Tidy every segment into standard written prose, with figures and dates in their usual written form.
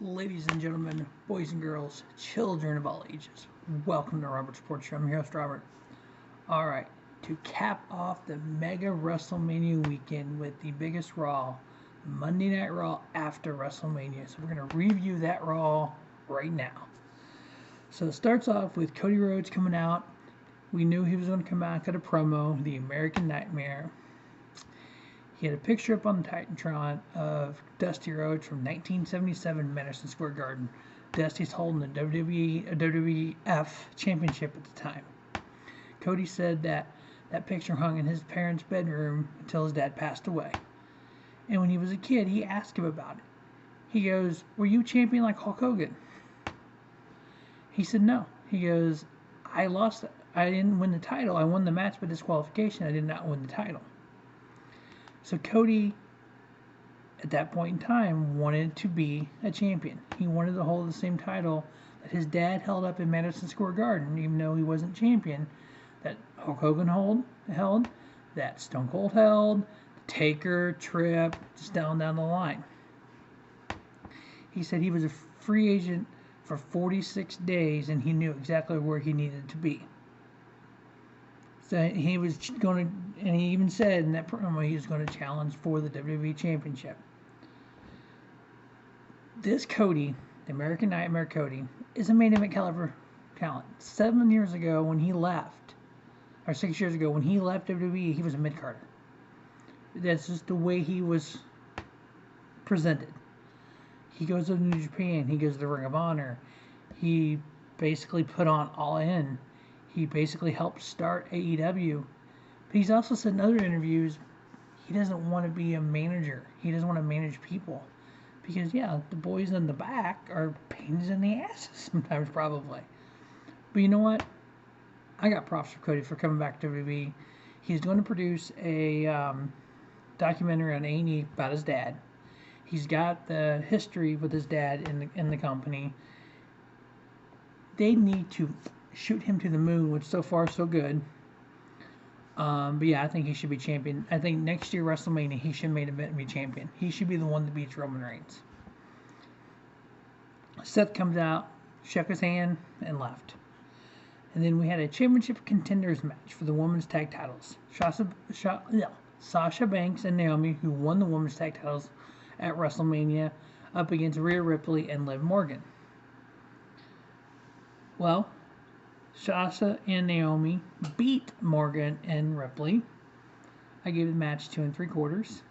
Ladies and gentlemen, boys and girls, children of all ages, welcome to Robert's Sports Show. I'm your host, Robert. Alright, to cap off the mega WrestleMania weekend with the biggest Raw, Monday Night Raw after WrestleMania. So we're going to review that Raw right now. So it starts off with Cody Rhodes coming out. We knew he was going to come out, cut a promo, the American Nightmare. He had a picture up on the Titantron of Dusty Rhodes from 1977 Madison Square Garden. Dusty's holding the WWF Championship at the time. Cody said that picture hung in his parents' bedroom until his dad passed away. And when he was a kid, he asked him about it. He goes, "Were you champion like Hulk Hogan?" He said, "No." He goes, "I lost. I didn't win the title. I won the match by disqualification. I did not win the title." So Cody, at that point in time, wanted to be a champion. He wanted to hold the same title that his dad held up in Madison Square Garden, even though he wasn't champion, that Hulk Hogan held, that Stone Cold held, Taker, Tripp, just down the line. He said he was a free agent for 46 days, and he knew exactly where he needed to be. So he was going to, and he even said in that promo he was going to challenge for the WWE Championship. This Cody, the American Nightmare Cody, is a main event caliber talent. 7 years ago when he left, or 6 years ago when he left WWE, he was a mid-carder. That's just the way he was presented. He goes to New Japan, he goes to the Ring of Honor. He basically put on All In. He basically helped start AEW. But he's also said in other interviews, he doesn't want to be a manager. He doesn't want to manage people. Because, yeah, the boys in the back are pains in the asses sometimes, probably. But you know what? I got props for Cody for coming back to WWE. He's going to produce a documentary on A&E about his dad. He's got the history with his dad in the company. They need to shoot him to the moon, which so far so good. But yeah, I think he should be champion. I think next year WrestleMania he should main event and be champion. He should be the one that beats Roman Reigns. Seth comes out, shook his hand, and left. And then we had a championship contenders match for the women's tag titles. Sasha Banks and Naomi, who won the women's tag titles at WrestleMania, up against Rhea Ripley and Liv Morgan. Well, Sasha and Naomi beat Morgan and Ripley. I gave the match 2 3/4.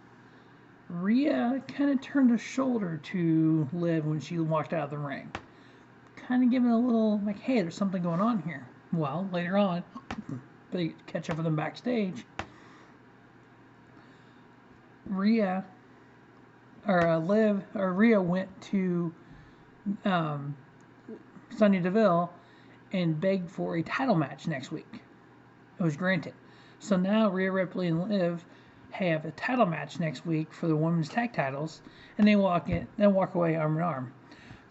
Rhea kind of turned a shoulder to Liv when she walked out of the ring. Kind of giving a little, like, hey, there's something going on here. Well, later on, they catch up with them backstage. Rhea went to Sonya Deville and begged for a title match next week. It was granted. So now Rhea Ripley and Liv have a title match next week for the women's tag titles, and they walk away arm in arm.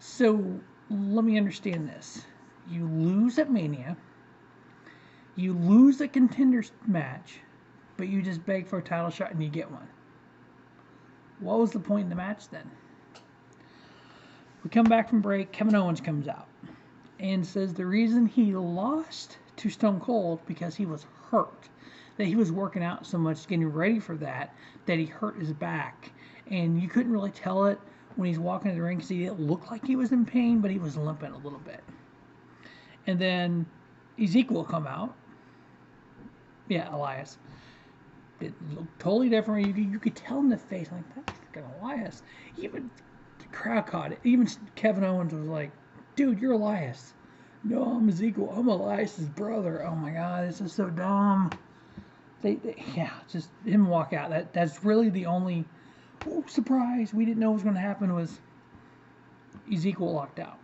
So let me understand this. You lose at Mania, you lose a contenders match, but you just beg for a title shot and you get one. What was the point in the match then? We come back from break, Kevin Owens comes out and says the reason he lost to Stone Cold because he was hurt. That he was working out so much, getting ready for that he hurt his back. And you couldn't really tell it when he's walking to the ring because he didn't look like he was in pain, but he was limping a little bit. And then Ezekiel come out. Yeah, Elias. It looked totally different. You could tell in the face, like, that's freaking Elias. Even the crowd caught it. Even Kevin Owens was like, "Dude, you're Elias." "No, I'm Ezekiel. I'm Elias's brother." Oh my God, this is so dumb. Just him walk out. That's really the only surprise we didn't know was going to happen was Ezekiel locked out.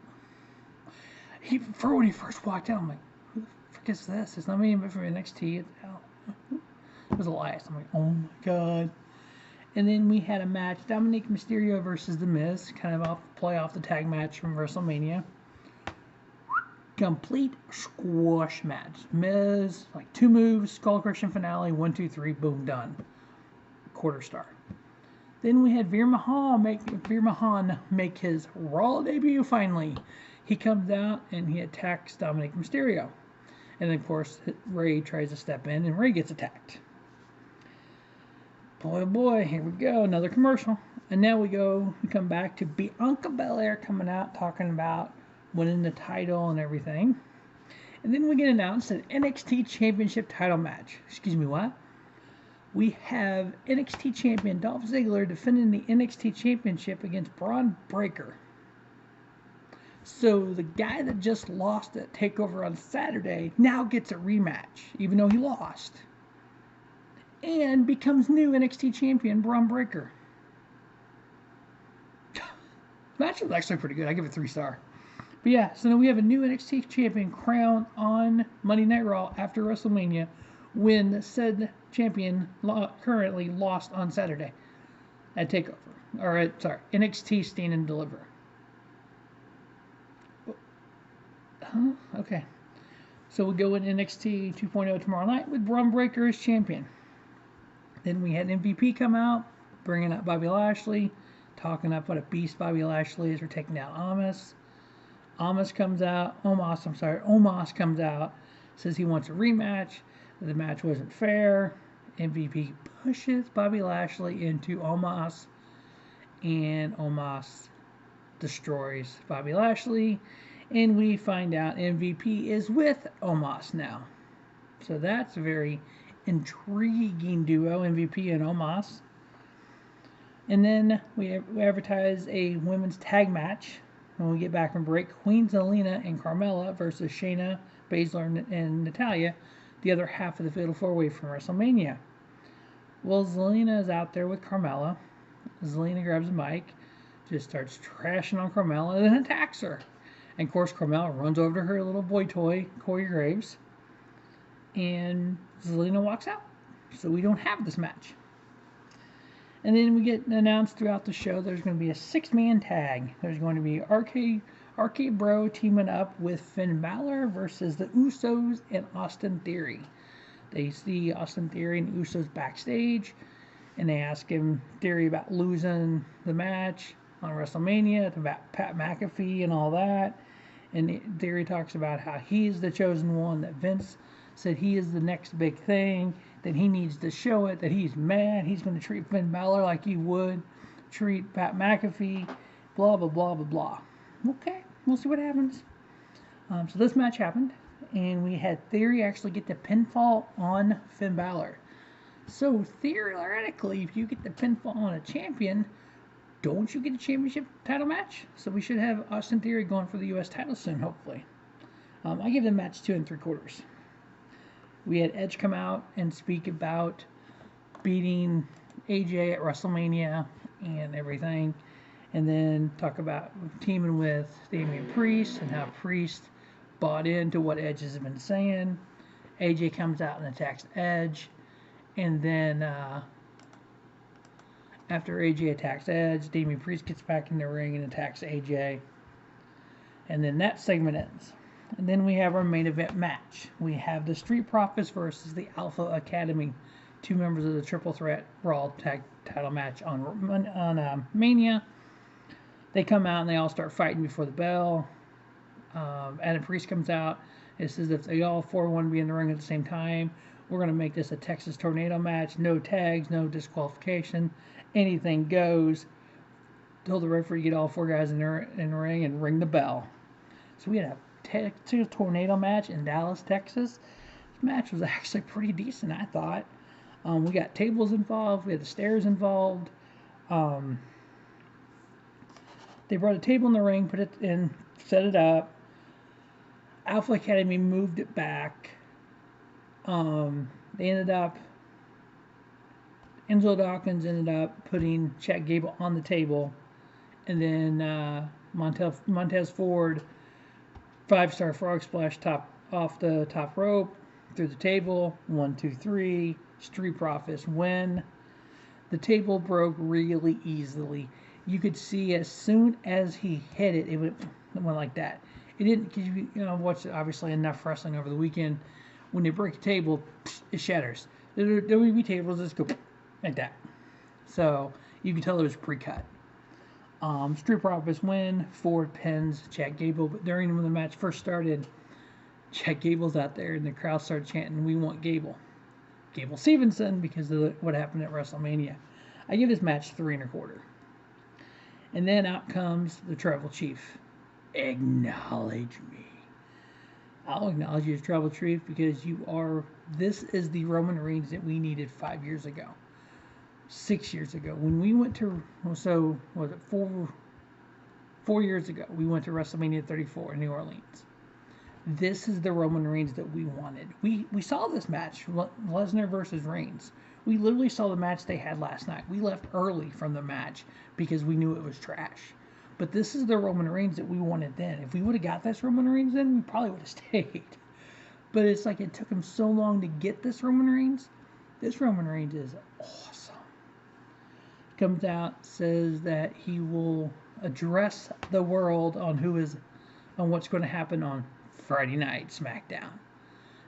When he first walked out, I'm like, who the frick is this? It's not me, but from NXT. It was Elias. I'm like, oh my God. And then we had a match, Dominik Mysterio versus The Miz, kind of play off the tag match from WrestleMania. Complete squash match. Miz, like 2 moves, skull crushing finale, 1, 2, 3, boom, done. Quarter star. Then we had Veer Mahan make his Raw debut finally. He comes out and he attacks Dominik Mysterio. And then, of course, Ray tries to step in and Ray gets attacked. Boy, oh boy, here we go, another commercial. And now we come back to Bianca Belair coming out talking about winning the title and everything. And then we get announced an NXT Championship title match. Excuse me, what? We have NXT Champion Dolph Ziggler defending the NXT Championship against Bron Breakker. So the guy that just lost at TakeOver on Saturday now gets a rematch, even though he lost. And becomes new NXT Champion Bron Breakker. Match was actually pretty good. I give it 3-star. But yeah, so now we have a new NXT Champion crowned on Monday Night Raw after WrestleMania, when said champion currently lost on Saturday at TakeOver. Alright, sorry, NXT Stand and Deliver. Huh? Okay. So we go in NXT 2.0 tomorrow night with Bron Breakker as champion. Then we had MVP come out, bringing up Bobby Lashley, talking up what a beast Bobby Lashley is for taking down Omos. Omos comes out, says he wants a rematch. The match wasn't fair. MVP pushes Bobby Lashley into Omos, and Omos destroys Bobby Lashley, and we find out MVP is with Omos now. So that's a very intriguing duo, MVP and Omos. And then we advertise a women's tag match when we get back from break. Queen Zelina and Carmella versus Shayna, Baszler, and Natalya, the other half of the Fatal 4-Way from WrestleMania. Well, Zelina is out there with Carmella. Zelina grabs a mic, just starts trashing on Carmella, and then attacks her. And of course, Carmella runs over to her little boy toy, Corey Graves, and Zelina walks out. So we don't have this match. And then we get announced throughout the show there's going to be a 6-man tag. There's going to be RK Bro teaming up with Finn Balor versus the Usos and Austin Theory. They see Austin Theory and Usos backstage, and they ask him Theory about losing the match on WrestleMania, about Pat McAfee and all that. And Theory talks about how he's the chosen one, that Vince said he is the next big thing, that he needs to show it, that he's mad, he's going to treat Finn Balor like he would treat Pat McAfee, blah, blah, blah, blah, blah. Okay, we'll see what happens. So this match happened, and we had Theory actually get the pinfall on Finn Balor. So theoretically, if you get the pinfall on a champion, don't you get a championship title match? So we should have Austin Theory going for the U.S. title soon, hopefully. I give the match 2 3/4. We had Edge come out and speak about beating AJ at WrestleMania and everything. And then talk about teaming with Damian Priest and how Priest bought into what Edge has been saying. AJ comes out and attacks Edge. And then after AJ attacks Edge, Damian Priest gets back in the ring and attacks AJ. And then that segment ends. And then we have our main event match. We have the Street Profits versus the Alpha Academy, 2 members of the Triple Threat Raw Tag Title match on Mania. They come out and they all start fighting before the bell. Adam Priest comes out and says if they all 4 want to be in the ring at the same time, we're going to make this a Texas Tornado match. No tags, no disqualification. Anything goes. Told the referee to get all 4 guys in the ring and ring the bell. So we had a Texas Tornado match in Dallas, Texas. This match was actually pretty decent, I thought. We got tables involved. We had the stairs involved. They brought a table in the ring, put it in, set it up. Alpha Academy moved it back. They ended up, Enzo Dawkins ended up putting Chad Gable on the table. And then Montez Ford, 5-star frog splash off the top rope, through the table. 1, 2, 3. Street Profits win. The table broke really easily. You could see as soon as he hit it, it went like that. It didn't, because you watched obviously enough wrestling over the weekend. When they break a table, it shatters. The WWE tables just go like that. So You can tell it was pre-cut. Street Profits win, 4 pins, Chad Gable. But during when the match first started, Chad Gable's out there, and the crowd started chanting, "We want Gable." Gable Stevenson, because of what happened at WrestleMania. I give this match 3 1/4. And then out comes the Tribal Chief. Acknowledge me. I'll acknowledge you as Tribal Chief because this is the Roman Reigns that we needed 5 years ago. 6 years ago. When we went to, 4 years ago, we went to WrestleMania 34 in New Orleans. This is the Roman Reigns that we wanted. We saw this match, Lesnar versus Reigns. We literally saw the match they had last night. We left early from the match because we knew it was trash. But this is the Roman Reigns that we wanted then. If we would have got this Roman Reigns then, we probably would have stayed. But it's like it took him so long to get this Roman Reigns. This Roman Reigns is awesome. Comes out, says that he will address the world on what's going to happen on Friday night SmackDown.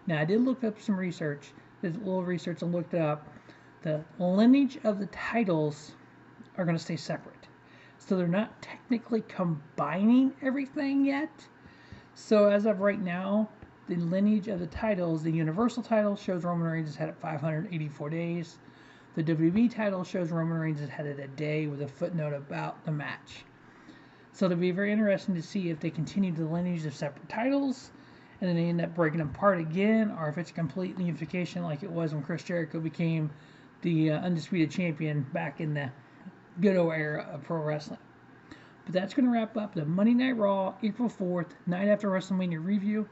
Now, I did look up some research. Did a little research and looked up. The lineage of the titles are going to stay separate. So they're not technically combining everything yet. So as of right now, the lineage of the titles, the Universal title shows Roman Reigns has had it 584 days. The WWE title shows Roman Reigns has had it a day with a footnote about the match. So it'll be very interesting to see if they continue the lineage of separate titles and then they end up breaking them apart again, or if it's a complete unification like it was when Chris Jericho became the undisputed champion back in the good old era of pro wrestling. But that's going to wrap up the Monday Night Raw, April 4th, night after WrestleMania review.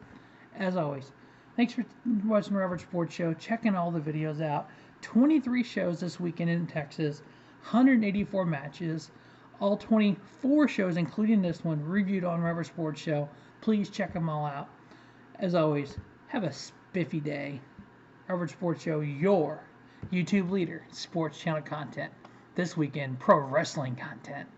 As always, thanks for watching the Robert Sports Show, checking all the videos out. 23 shows this weekend in Texas, 184 matches, all 24 shows, including this one, reviewed on Robert Sports Show. Please check them all out. As always, have a spiffy day. Robert Sports Show, your YouTube leader, sports channel content. This weekend, pro wrestling content.